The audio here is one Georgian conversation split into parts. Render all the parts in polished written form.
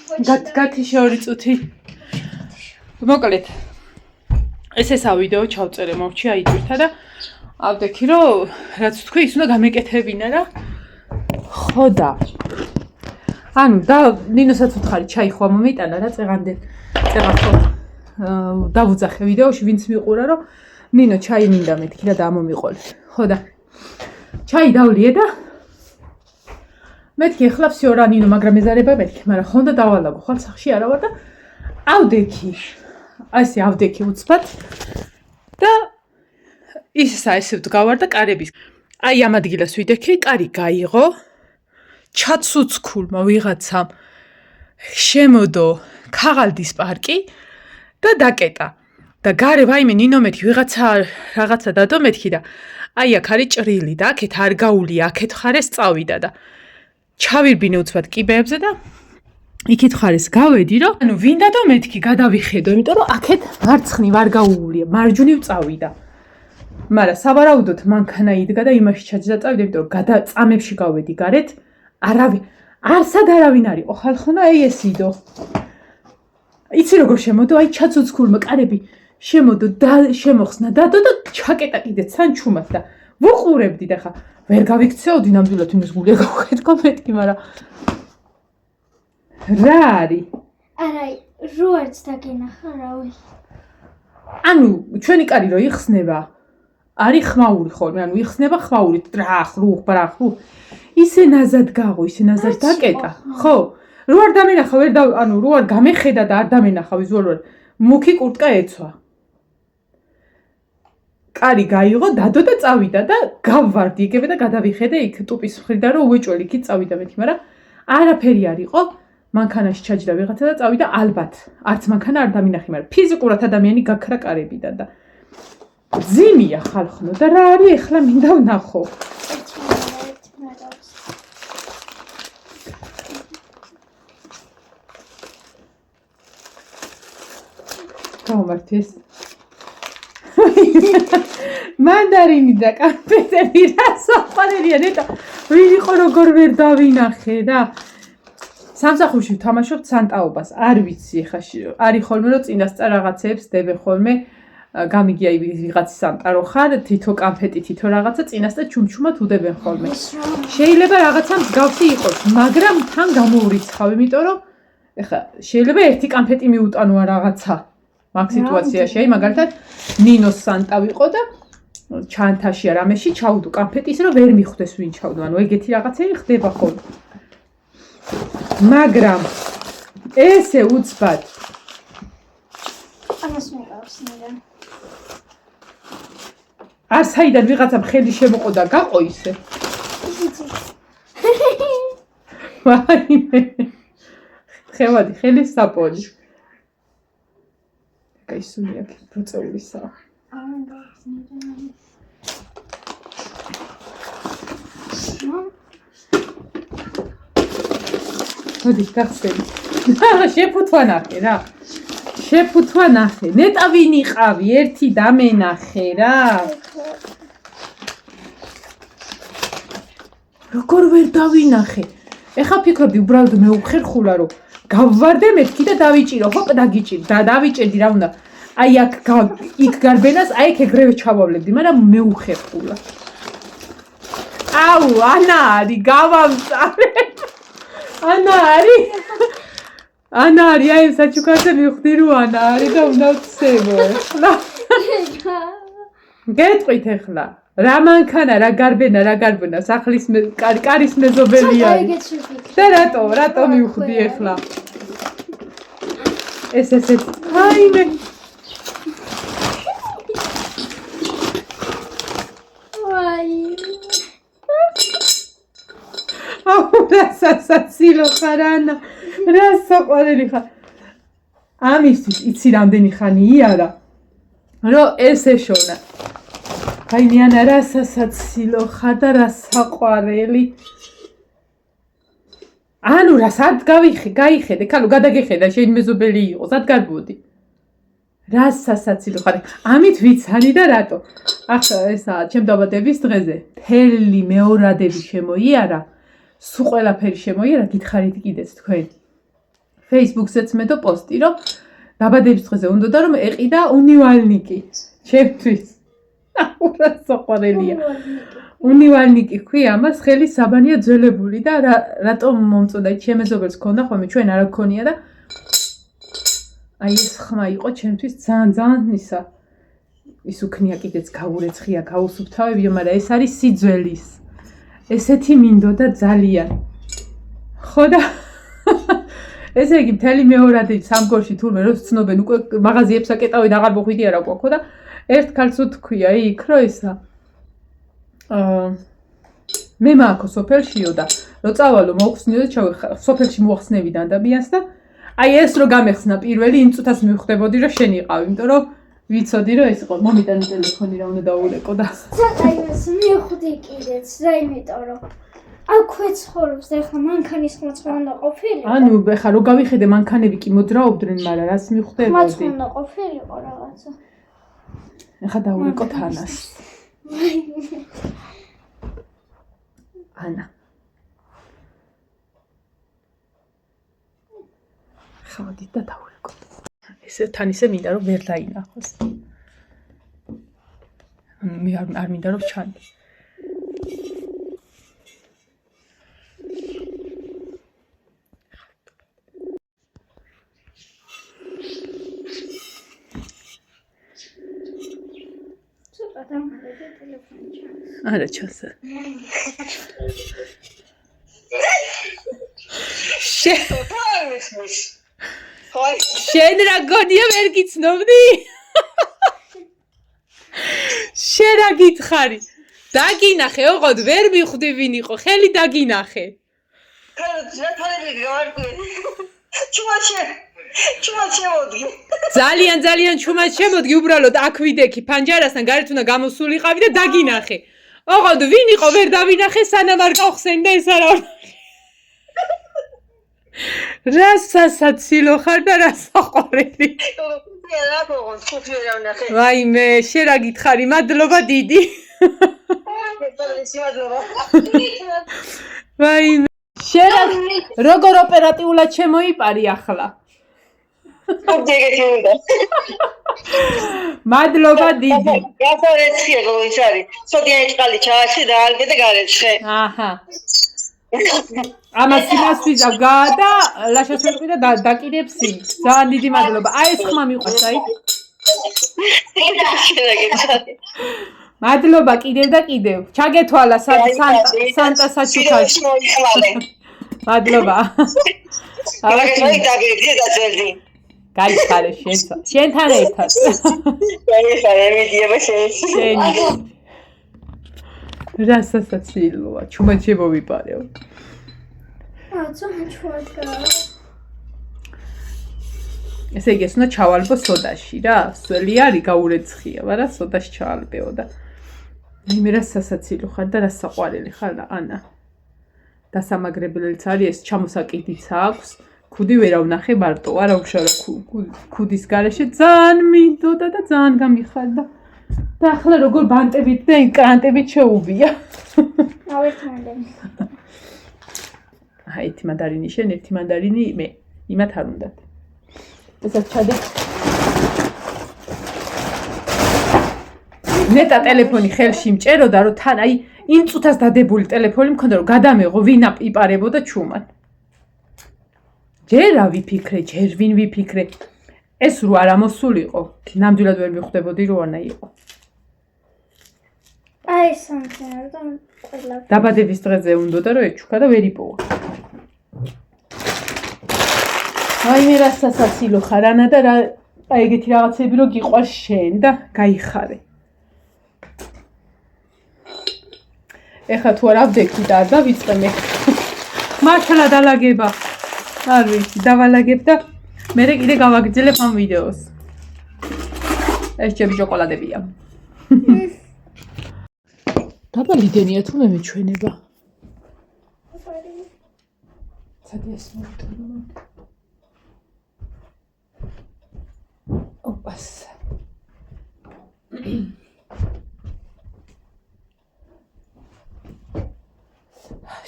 გათიშე 2 წუთი. მოკლედ. ესა ვიდეო ჩავწერე მომჩი აი ძირთა და ავდექი რომ რაც თქვი ის უნდა გამეკეთებინა რა. ხო და. ანუ და ნინოსაც უთხარი ჩაიხვა მომიტანა რა წეღანდე. წეღახო. დავუძახე ვიდეოში ვინც მიყურა რომ ნინო ჩაი მინდა მეთქი და დამომიყოლე. ხო და. ჩაი დავლიე და მეთქი ახლა всё რა ნინო მაგრამ ეზარება მეთქი მაგრამ ხონდა დავალაგო ხვალ სახში არა ვარ და ავდექი ასე ავდექი უცბად და ისა ესე ვდგავარ და კარების აი ამ ადგილას ვიდექი კარი გაიღო ჩაცუცქულმა ვიღაცამ შემოდო ქაღალდის პარკი და დაკეტა და გარე ვაიმე ნინო მეთქი რაღაცა დადო მეთქი და აი აქ არის ჭრილი და აქეთ არ გაულია აქეთ ხარეს წავიდა და ჩავირბინე უცბად კიბეებზე და იქით ხარეს გავედი რომ ანუ ვინდა და მეთქი გადავიხედო იმიტომ რომ აქეთ მარცხნივ არ გაუულია მარჯვნივ წავიდა მაგრამ სავარაუდოდ მანქანა იდგა და იმაში ჩაჯდა წავიდა იმიტომ რომ გადაწამებში გავედი გარეთ არავინ არსად არავინ არისო ხალხო და აი ეს იდო იცი როგორ შემოდო აი ჩაცუცქულმა კარები შემოდო და შემოხსნა დადო და ჩაკეტა კიდე სანჩუმად და ვუყურებდი და ხა ვერ გავიქცეოდი ნამდვილად იმის გული გავხედო მეთქი მაგრამ რა არის არა როაც დაგენახა რავი ანუ ჩვენი კარი რო იხსნება არის ხმაური ხოლმე ანუ იხსნება ხმაურით ტრახ რუხ ბრახ ისე ნაზად გაღო ისე ნაზად დაკეტა ხო რო არ დამენახა ვერ და ანუ რო არ გამეხედა და არ დამენახა ვიზუალურად მუქი კურტკა ეცვა კარი გაიღო დადო და წავიდა და გავვარდი იგივე და გადავიხედე იქ ტუპის მხრიდან რომ უეჭველი იქით წავიდა მეთქი მაგრამ არაფერი არ იყო მანქანაში ჩაჯდა ვიღაცა და წავიდა ალბათ არც მანქანა არ დამინახი მაგრამ ფიზიკურად ადამიანი გაქრა კარებიდან და ძიმია ხალხნო და რა არის ეხლა მინდა ვნახო გამართეს მანდარინი და კამპეტები რა საყვარელია ნეტა ვინ იყო როგორ ვერ დავინახე და სამსახურში ვთამაშობ სანტაობას არ ვიცი ხა არის ხოლმე რომ წინასწარ რაღაცებს დებენ ხოლმე გამიგია ვიღაცის სანტარო ხარ თითო კამფეტი თითო რაღაცა წინასწარ ჩუმჩუმად უდებენ ხოლმე შეიძლება რაღაცა მსგავსი იყოს მაგრამ თან გამოურიცხავ იმიტომ რომ ეხა შეიძლება ერთი კამფეტი მიუტანო რაღაცა მაგ სიტუაციაში აი მაგალითად ნინოს სანტა ვიყო და ჩანთაში რამეში ჩაუდო კამფეტი ისე რომ ვერ მიხვდეს ვინ ჩაუდო ანუ ეგეთი რაღაცები ხდება ხოლმე მაგრამ ესე უცბად ამას მიყავს ნიდან არ საიდან ვიღაცა ხელი შემოყო და გაყო ისე ვაიმე ხევადი ხელის საპონი კაისუნია პროცეულისა მოდი გახსენე შეფუთვა ნახე რა შეფუთვა ნახე ნეტა ვინ იყავი ერთი დამენახე რა როგორ ვერ დავინახე ეხა ფიქრობდი უბრალოდ მეუხერხულა რომ გავვარდე მეთქი და დავიჭირო ჰოპ დაგიჭირ და დავიჭერდი რა უნდა აი აქ იქ გარბენას აი ეგ ეგრევე ჩავავლებდი მაგრამ მეუხერხულა აუ ანა არის გავამწარე ანა არის აი საჩუქარზე მივხვდი რომ ანა არის და უნდა ვცემო ახლა გეტყვით ახლა რა მანქანა რა გარბენა სახლის კარის მეზობელი არის და რატო მივხვდი ახლა ეს აიმე აუ სასაცილო ხარ ანა რა საყვარელი ხარ ამისთვის იცი რამდენი ხანი იარა რომ ეს ეშონა აი ნიანა რა სასაცილო ხარ და რა საყვარელი ანუ რა სად გაიხედე ქალო გადაგეხედა შენ მეზობელი იყო სად გარბოდი რა სასაცილო ხარ ამით ვიცანი და რატო ახლა ესა ჩემ დაბადების დღეზე თელი მეორადები შემოიარა სულ ყველაფერი შემოიარა გითხარით კიდეც თქვენ Facebook-ზეც მედო პოსტი, რომ დაბადების დღეზე უნდა რომ ეყიდა უნივალნიკი. ჩემთვის. ურა საყვარელია. უნივალნიკი ქვია ამას, ხელი საბანია ძველებული და რატომ მომწონდა? ჩემ მეზობელს ქონდა ხოლმე, ჩვენ არ გქონია და აი ეს ხმა იყო ჩემთვის ძალიან ისა. ის უქნია კიდეც გაურეცხია, გაუსუფთავებია, მაგრამ ეს არის სიძველის. ესეთი მინდოდა ძალიან. ხო და ესე იგი მთელი მეორადი სამგორში თურმე რო ცნობენ უკვე მაღაზიებს აკეტავენ აღარ მოხვიდი არა უკვე ხო და ერთ ქალს უთქვია იქ რო ისა მე მაქვს სოფელშიო და რო წავალო მოხსნიო და სოფელში მოახსნევიდან და ბიანს და აი ეს რო გამეხსნა პირველი იმ წუთას მივხვდებოდი რომ შენ იყავ იმიტომ რომ ვიცოდი რომ ეს იყო მომიტანე ტელეფონი რა უნდა დაურეკო და ცოტა იმას მივხვდი კიდეც რა იმიტომ რომ აქვე ცხოვრობს და ეხლა მანქანის ხმაც უნდა ყოფილიყო. ანუ ეხლა რო გავიხედე მანქანები კი მოძრაობდნენ, მაგრამ რას მივხვდებოდი? ხმაც უნდა ყოფილიყო რაღაცა. ეხლა დაურეკოთ ანას. ანა. ხავდით და დაურეკოთ. ესე თან ისე მინდა რომ ვერ დაინახოს. მე არ მინდა რომ ჩანდა. არა ჩანს. შენ რა გონია ვერ გიცნობდი? შენ რა გითხარი? დაგინახე, ოღონდ ვერ მიხვდი ვინ იყო, ხელი დაგინახე. ძალიან ჩუმად შემოდგი, უბრალოდ აქ ვიდექი ფანჯარასთან გარეთ უნდა გამოსულიყავი და დაგინახე. ოღონდ ვინ იყო ვერ დავინახე, სანამ არ გავხსენი და ეს არა. რა სასაცილო ხარ და რა საყვარელი. ვაიმე, შენ რა გითხარი, მადლობა დიდი. ვაიმე, შენ როგორ ოპერატიულად შემოიპარი ახლა? მადლობა დიდი. გასარეცხია რო ის არის. სოდიანი წყალი ჩააშე და ალგე და გარეცხე. აჰა. ამას იმას ვიზავ გადა ლაშას ვიყიდა და დაკიდებში. ძალიან დიდი მადლობა. აი ეს ხმა მიყვარს, აი. მადლობა კიდევ და კიდევ. ჩაგეთვალა სანტა საჩუქაში. მადლობა. გაიხარე შენთან ერთად. გაიხარე მიდიება შენ. რა სასაცილოა, ჩუმად შემოვიპარეო. ესე იგი ეს უნდა ჩავალბო სოდაში რა, სველი არის გაურეცხია, მაგრამ სოდაში ჩავალბეო და მე რა სასაცილო ხარ და რა საყვარელი ხარ ანა. დასამაგრებელიც არის ეს ჩამოსაკიდიც აქვს. ქუდი ვერა ვნახე მარტო, არა უშავე ქუდის გარეშე ძალიან მინდოდა და ძალიან გამიხარდა. და ახლა როგორ ბანტებით და კრანტებით შეუბია. ავერთმანდენი. აი, ერთი მანდარინი შენ, ერთი მანდარინი მე. იმათ არ უნდათ. ესაც ჩადე. ნეტა ტელეფონი ხელში მჭეროდა, რომ თან აი იმ წუთას დადებული ტელეფონი მქონდა, რომ გადამეღო ვინ იპარებოდა ჩუმად. ჯერ რა ვიფიქრე, ჯერ ვინ ვიფიქრე. ეს რო არ ამოსულიყო, ნამდვილად ვერ მიხვდებოდი რომ ანა იყო. აი სამწერ და ყველა. დაბადების დღეზე უნდოდა რომ ეჩუქა და ვერ იპოვა. აი მე რა სასაცილო ხარ ანა და რა აი ეგეთი რაღაცები რომ გიყვარს შენ და გაიხარე. ეხლა თუ არ ავდექი და არ დავიწყე მე. მართლა დალაგება. არ ვიცი, დავალაგებ და მე კიდე გავაგრძელებ ამ ვიდეოს. ეს ჩემი შოკოლადებია. დაბალიდენია თუ მე მეჩვენება. სადიას მოვიტანო. ოპას.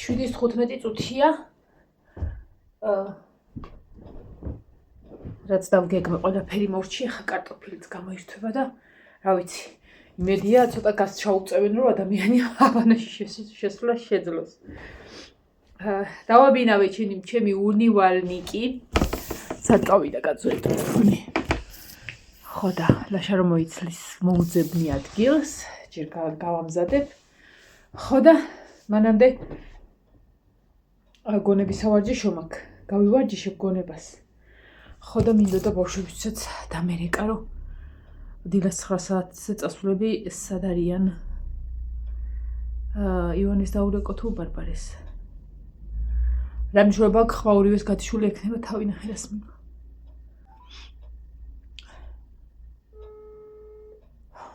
შვიდის 15 წუთია. რაც დავგეგმე ყველაფერი მორჩი, ახლა კარტოფილიც გამოირთვება და რა ვიცი, იმედია ცოტა გას ჩაუწევენ, რომ ადამიანი აბანაში შესვლა შეძლოს. დავაბინავე ჩემი უნივალნიკი, საწავიდა კაცოეთ ფუნი. ხო და ლაშა რომ მოიცლის მოუძებნი ადგილს, ჯერ გავამზადებ. ხო და მანამდე გონების ავარჯიშო მაქვს. გავივარჯიშებ გონებას. ხო და მინდოდა ბავშვებიცაც დამერეკა, რომ დილას 9 საათზე წასვლები სად არიან? ივანეს დაურეკო თუ ბარბარეს? რა მნიშვნელობა აქვს ხმა ორივეს გათიშული ექნება თავი ნახე რას მინდა.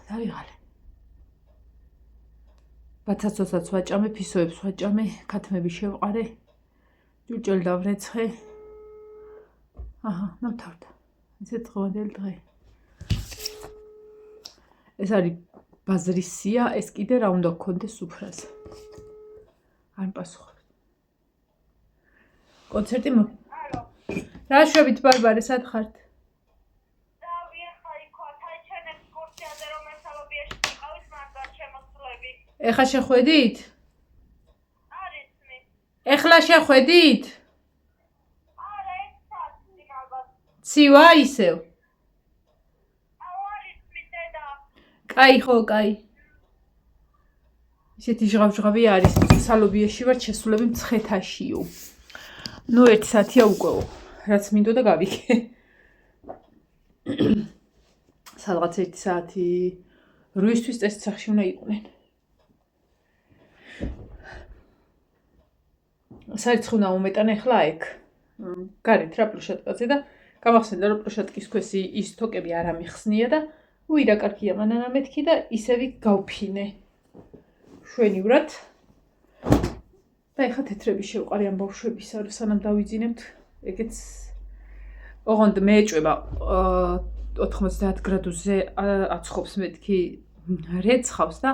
დავიღალე. ბაცაცოსაც ვაჭამე, ფისოებს ვაჭამე, ქათმები შევყარე, ჭურჭელი დავრეცხე. აჰა, ნამთავრდა. ისეთ ღვაწლ დღე. ეს არის ბაზრის სია, ეს კიდე რა უნდა გქონდეს სუფრაზე. არ პასუხობ. კონცერტი მო. ალო. რა შვებით ბარბარე, სად ხართ? ეხლა შეხვედით? არის მე. ეხლა შეხვედით? არა, ეს საათი ალბათ. ცივა ისევ. არის მე დედა. კაი ხო, კაი. ისეთი ჟღავ-ჟღავი არის, სალობიაში ვარ შესულები მცხეთაშიო. ნუ 1 საათია უკვე. რაც მინდოდა გავიქე. სადღაც 1 საათი 8-ისთვის წესით სახში უნდა იყვნენ. საერთოდ უნდა უმეტანე ახლა ეგ. გარეთ რა პლუშატკაზე და გამახსენდა რომ პლუშატკის ქვეშ ის თოკები არ ამიხსნია და უი რა კარგია მანანა მეთქი და ისევი გავფინე. შვენივრად. და ეხლა თეთრები შევყარი ამ ბავშვებისა, რომ სანამ დავიძინებთ, ეგეც ოღონდ მეეჭვება 90 გრადუსზე აცხობს მეთქი რეცხავს და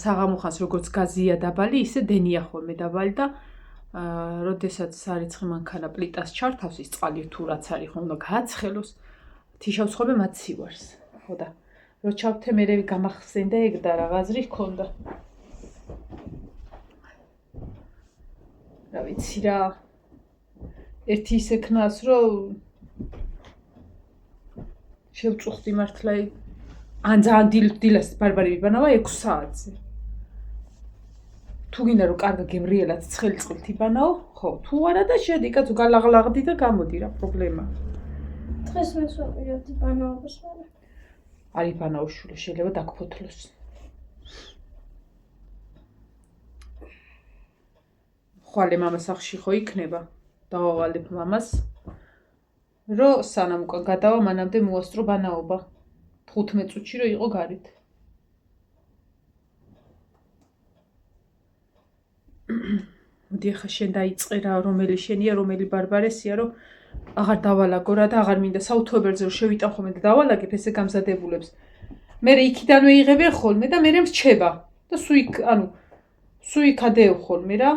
საღამოხანს როგორც გაზია დაბალი, ისე დენია ხოლმე დაბალი და როდესაც სარიცხი მანქანა პლიტას ჩართავს ის წყალი თუ რაც არის ხომ უნდა გააცხელოს თიშავს ხოლმე მათ სივარს. ხო და რო ჩავთე მე გამახსენდა ეგ და რა ღაზრი ჰქონდა. რა ვიცი რა ერთი ის ექნას რომ შევწუხდი მართლა ან ძალიან დილას ბარბარი ვიბანავა 6 საათზე. თუ გინდა რომ კარგა გემრიელად ცხელი წყლით იბანაო, ხო, თუ არა და შედი კაცო გალაღლაღდი და გამოდი რა პრობლემა. დღეს მე ვაპირებდი ბანაობას, მაგრამ არ იბანაო შულე, შეიძლება დაგფოთლოს. ხვალე მამას სახში ხო იქნება, დავავალებ მამას, რომ სანამ უკვე გადავა, მანამდე მოასწრო ბანაობა. 15 წუთში რომ იყო გარეთ. მოდი ახლა შენ დაიწყე რა, რომელი შენია, რომელი ბარბარესია, რომ აღარ დავალაგო რა და აღარ მინდა საუთოებერზე რომ შევიტან ხოლმე და დავალაგებ ესე გამზადებულებს. მე იქიდანვე იღებენ ხოლმე და მე მრჩება და სუ იქადეო ხოლმე რა.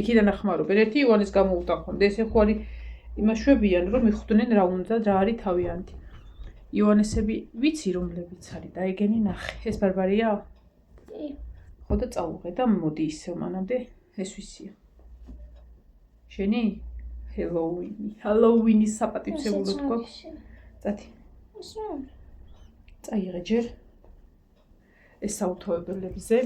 იქიდან ახმარობენ. ერთი ივანეს გამოუტან ხოლმე. ესე ხო არის იმაშვებიან რომ მიხვდნენ რა უნდა რა არის თავიანთი. ივანესები ვიცი რომლებიც არის და ეგენი ნახე. ეს ბარბარია? კი. ხო და წაუღე და მოდი ისევ მანამდე ეს ვისია. შენი? ჰელოუინის საპატივცემულოდ გვაქვს. წათი. წაიღე ჯერ. ეს საუთოებელებზე.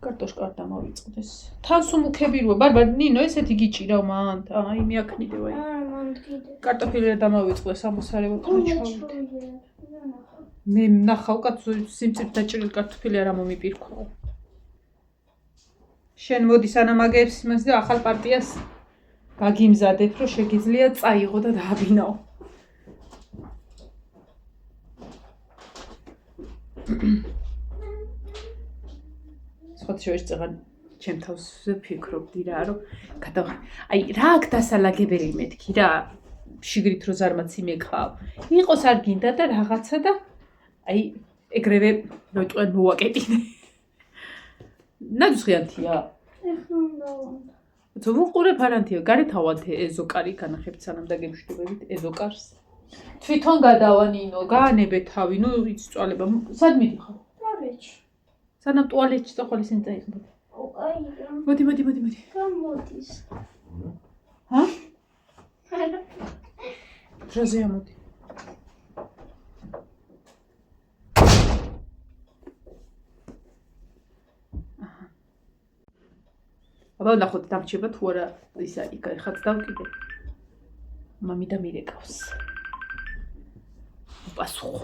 კარტოშკა არ დამავიწყდეს. თან სუმუქები როა, ბარბარ ნინო ესეთი გიჭირა მან. აი მე აქნიდე ვაი. არა, მან კიდე. კარტოფილი არ დამავიწყდეს ამოსარევად ხაჩავით. მე ნახავ კაცო სიმწიფ დაჭრილი კარტოფილი არ მომიპირქვა. შენ მოდი სანამ აგებს იმას და ახალ პარტიას გაგიმზადებ რომ შეგიძლია წაიღო და დააბინაო. სხვა შეიძლება ჩემ თავზე ფიქრობდი რა რომ აი რა აქ დასალაგებელი მეთქი რა შიგრით რო ზარმაცი მეკავ იყოს არ გინდა და რაღაცა და აი ეგრევე მოიტყვენ მოვაკეტინე ნაძღიანთია ეხლა თუ ვუყურებ არანთია, გარეთ ავადე ეზოკარი განახებთ სანამ დაგემშვიდობებით ეზოკარს. თვითონ გადავანინო, გაანებე თავი, ნუ იცი წვალება. სად მიდიხარ? ტუალეტში. სანამ ტუალეტში წახვალ ისინი წაიღებოდ. აი, მოდი. გამოდის. ჰა? რაზე ამოდი? აბა ნახოთ დამრჩება თუ არა ისა იქ ხაც დავკიდე. მამიდა მირეკავს. პასუხო.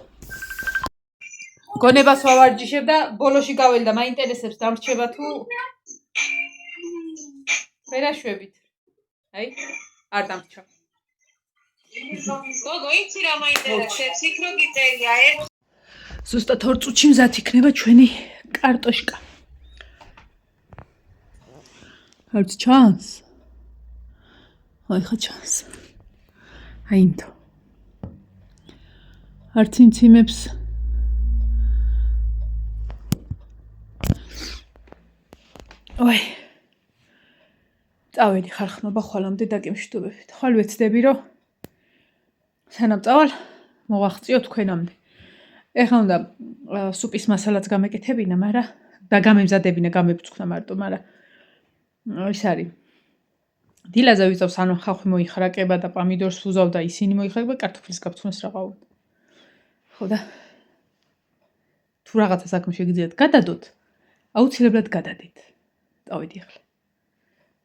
გონებას ვავარჯიშებ და ბოლოში გაველდა, მაინტერესებს დამრჩება თუ ვერაშვებით. აი, არ დამრჩა. გოგო, იცი რა მაინტერესებს, იქ რო გიწერია ერთ ზუსტად 2 წუთში მზად იქნება ჩვენი კარტოშკა. არც ჩანს? აი ხა ჩანს. აინთო. არც იმციმებს ой. წავედი ხარხნობა ხვალამდე დაგემშვიდობებით. ხვალ ვეცდები რომ სანამ წავალ მოვახციო თქვენამდე. ეხლა უნდა სუპის მასალაც გამეკეთებინა, მაგრამ და გამემზადებინა, გამეფრთხნა მარტო, მაგრამ ის არის. დილაზე ვიწევს ანუ ხალხი მოიხრაკება და პომიდორს ვუზავ და ისინი მოიხრაკება, კარტოფილის გაფრთხნას რა ყავთ. ხო და თუ რაღაცა საქმე შეგიძლიათ გადადოთ, აუცილებლად გადადეთ. წავედი ახლა.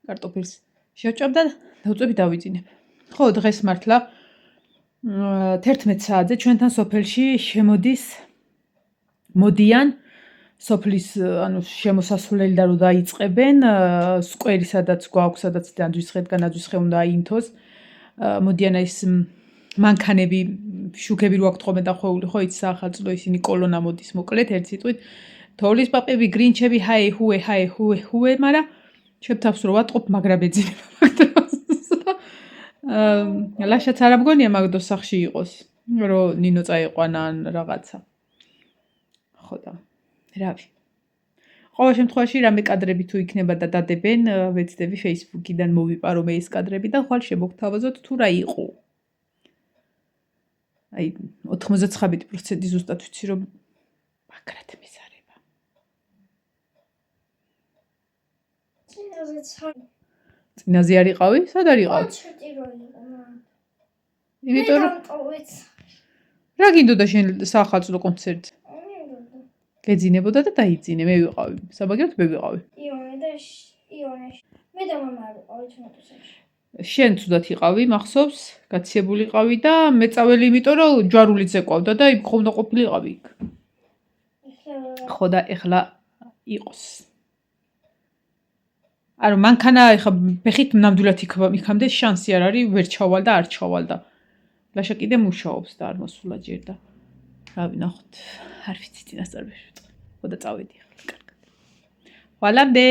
კარტოფილს შევჭამ და დავწვევი დავიძინებ. ხო, დღეს მართლა 11 საათზე ჩვენთან სოფელში მოდიან სოფლის ანუ შემოსასვლელი და რო დაიწყებენ სკვერი სადაც გვაქვს, სადაც დანძვისხეთგან ნაძვისხე უნდა აინთოს. მოდიან ის მანქანები, შუქები რო აქვთ ხოლმე დახვეული, ხო იცი საახალწლო ისინი კოლონა მოდის მოკლედ ერთ სიტყვით. თოვლის პაპები, გრინჩები, ჰაი ჰუე, მაგრამ შევთავს რომ ვატყობ, მაგრამ ეძინება მაგდროს. ლაშაც არ ამგონია მაგდოს სახში იყოს, რომ ნინო წაიყვანა ან რაღაცა. ხო და რავი. ყოველ შემთხვევაში რამე კადრები თუ იქნება და დადებენ, ვეცდები Facebook-იდან მოვიპარო მე ეს კადრები და ხვალ შემოგთავაზოთ თუ რა იყო. აი 99% ზუსტად ვიცი რომ მაგრად მიზარება. წინაზე არ იყავი? სად არ იყავი? იმიტომ რომ რა გინდოდა შენ საახალწლო კონცერტზე? გეძინებოდა და დაიძინე, მე ვიყავი. საბაგიროდ მე ვიყავი. იონეში. მე და მამა არ ვიყავით მოტოსებში. შენ თუდად იყავი, მახსოვს, გაციებული იყავი და მე წაველი, იმიტომ რომ ჯვარულიც ეკვავდა და იქ ხომ ყოფილიყავი იქ. ხო და ეხლა იყოს. ანუ მანქანა ეხა ფეხით ნამდვილად იქამდე შანსი არ არის, ვერ ჩავალ და არ ჩავალ და ლაშა კიდე მუშაობს და არ მოსულა ჯერ და რა ვნახოთ. არ ვიცი წინასწარ ვერ ვიტყვი. ხო და წავედი ახლა კარგად. ხვალამდე.